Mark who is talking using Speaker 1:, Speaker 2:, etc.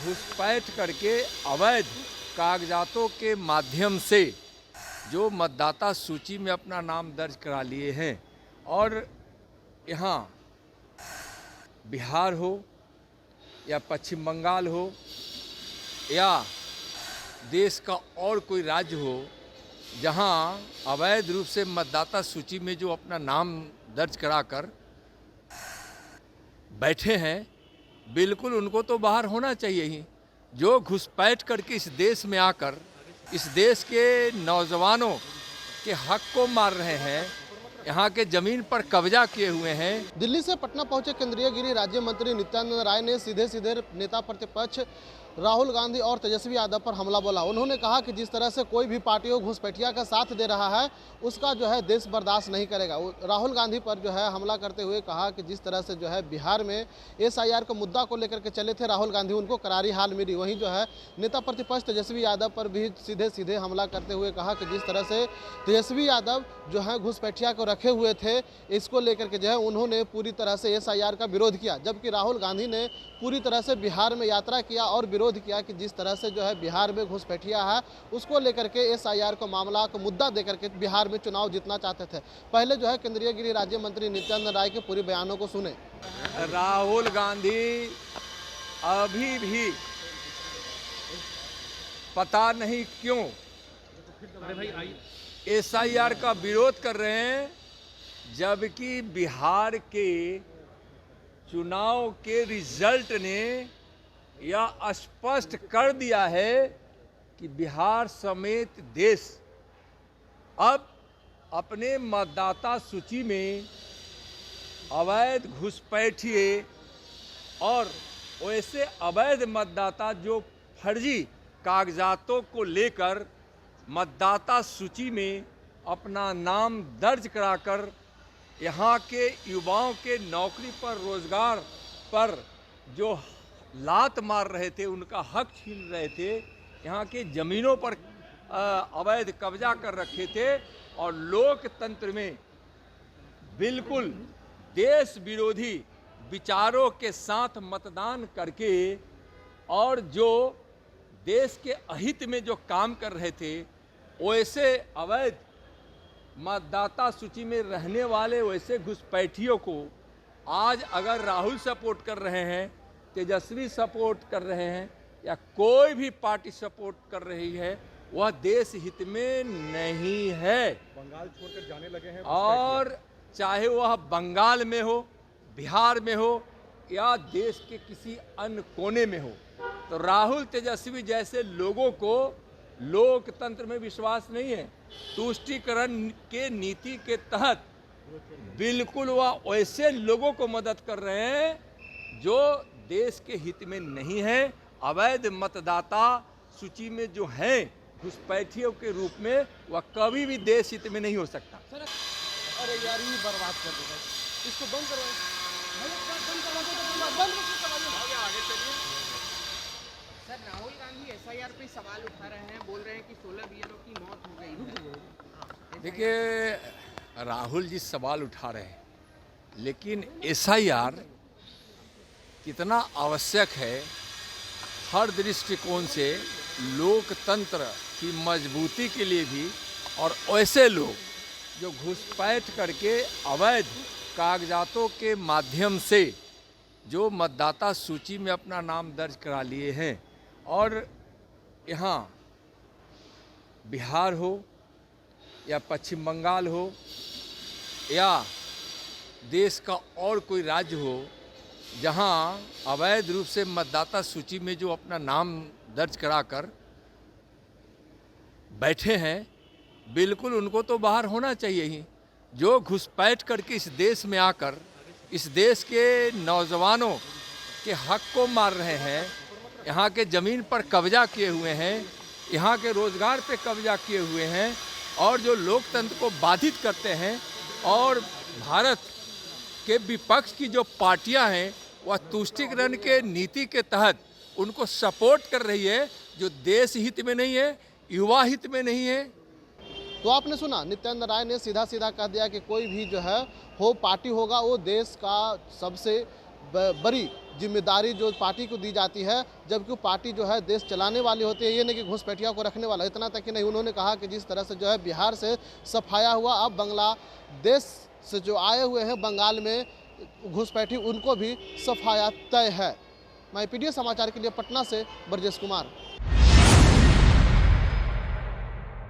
Speaker 1: घुसपैठ करके अवैध कागजातों के माध्यम से जो मतदाता सूची में अपना नाम दर्ज करा लिए हैं और यहाँ बिहार हो या पश्चिम बंगाल हो या देश का और कोई राज्य हो जहां अवैध रूप से मतदाता सूची में जो अपना नाम दर्ज कराकर बैठे हैं, बिल्कुल उनको तो बाहर होना चाहिए ही। जो घुसपैठ करके इस देश में आकर इस देश के नौजवानों के हक को मार रहे हैं, यहाँ के जमीन पर कब्जा किए हुए हैं।
Speaker 2: दिल्ली से पटना पहुंचे केंद्रीय गृह राज्य मंत्री नित्यानंद राय ने सीधे सीधे नेता प्रतिपक्ष राहुल गांधी और तेजस्वी यादव पर हमला बोला। उन्होंने कहा कि जिस तरह से कोई भी पार्टी हो घुसपैठिया का साथ दे रहा है उसका जो है देश बर्दाश्त नहीं करेगा। राहुल गांधी पर जो है हमला करते हुए कहा कि जिस तरह से जो है बिहार में एसआईआर के मुद्दा को लेकर के चले थे राहुल गांधी, उनको करारी हाल मिली। वहीं जो है नेता प्रतिपक्ष तेजस्वी यादव पर भी सीधे सीधे हमला करते हुए कहा कि जिस तरह से तेजस्वी यादव जो है घुसपैठिया को रखे हुए थे, इसको लेकर के जो है उन्होंने पूरी तरह से एसआईआर का विरोध किया, जबकि राहुल गांधी ने पूरी तरह से बिहार में यात्रा किया और विरोध किया कि जिस तरह से जो है बिहार में घुसपैठिया है उसको लेकर के एसआईआर को मामला को मुद्दा देकर के बिहार में चुनाव जीतना चाहते थे। पहले जो है केंद्रीय गृह राज्य मंत्री नित्यानंद राय के पूरे बयानों को सुने।
Speaker 1: राहुल गांधी अभी भी पता नहीं क्यों एसआईआर का विरोध कर रहे हैं, जबकि बिहार के चुनाव के रिजल्ट ने यह स्पष्ट कर दिया है कि बिहार समेत देश अब अपने मतदाता सूची में अवैध घुसपैठिए और वैसे अवैध मतदाता जो फर्जी कागजातों को लेकर मतदाता सूची में अपना नाम दर्ज कराकर यहाँ के युवाओं के नौकरी पर, रोजगार पर जो लात मार रहे थे, उनका हक छीन रहे थे, यहाँ के ज़मीनों पर अवैध कब्जा कर रखे थे और लोकतंत्र में बिल्कुल देश विरोधी विचारों के साथ मतदान करके और जो देश के अहित में जो काम कर रहे थे, वैसे अवैध मतदाता सूची में रहने वाले वैसे घुसपैठियों को आज अगर राहुल सपोर्ट कर रहे हैं, तेजस्वी सपोर्ट कर रहे हैं या कोई भी पार्टी सपोर्ट कर रही है, वह देश हित में नहीं है।
Speaker 3: बंगाल छोड़कर जाने लगे हैं
Speaker 1: और चाहे वह बंगाल में हो, बिहार में हो या देश के किसी अन्य कोने में हो, तो राहुल तेजस्वी जैसे लोगों को लोकतंत्र में विश्वास नहीं है। तुष्टीकरण के नीति के तहत बिल्कुल वह वैसे लोगों को मदद कर रहे हैं जो देश के हित में नहीं है। अवैध मतदाता सूची में जो हैं घुसपैठियों के रूप में, वह कभी भी देश हित में नहीं हो सकता।
Speaker 2: अरे यार ये बर्बाद कर देगा, इसको बंद
Speaker 4: सर, राहुल गांधी एसआईआर पे सवाल उठा रहे हैं, बोल रहे हैं कि 16 बीएलओ की मौत हो गई।
Speaker 1: देखिए, राहुल जी सवाल उठा रहे हैं, लेकिन एसआईआर कितना आवश्यक है हर दृष्टिकोण से, लोकतंत्र की मजबूती के लिए भी, और ऐसे लोग जो घुसपैठ करके अवैध कागजातों के माध्यम से जो मतदाता सूची में अपना नाम दर्ज करा लिए हैं और यहाँ बिहार हो या पश्चिम बंगाल हो या देश का और कोई राज्य हो जहाँ अवैध रूप से मतदाता सूची में जो अपना नाम दर्ज कराकर बैठे हैं, बिल्कुल उनको तो बाहर होना चाहिए ही। जो घुसपैठ करके इस देश में आकर इस देश के नौजवानों के हक को मार रहे हैं, यहाँ के ज़मीन पर कब्जा किए हुए हैं, यहाँ के रोज़गार पे कब्जा किए हुए हैं और जो लोकतंत्र को बाधित करते हैं, और भारत के विपक्ष की जो पार्टियां हैं वह तुष्टीकरण के नीति के तहत उनको सपोर्ट कर रही है, जो देश हित में नहीं है, युवा हित में नहीं है।
Speaker 2: तो आपने सुना, नित्यानंद राय ने सीधा सीधा कह दिया कि कोई भी जो है हो पार्टी होगा वो देश का सबसे बड़ी जिम्मेदारी जो पार्टी को दी जाती है, जबकि पार्टी जो है देश चलाने वाली होती है, ये नहीं कि घुसपैठिया को रखने वाला। इतना तक कि नहीं, उन्होंने कहा कि जिस तरह से जो है बिहार से सफाया हुआ, अब बांग्लादेश से जो आए हुए हैं बंगाल में घुसपैठी, उनको भी सफाया तय है। मैं पीडीएस समाचार के लिए पटना से ब्रजेश कुमार।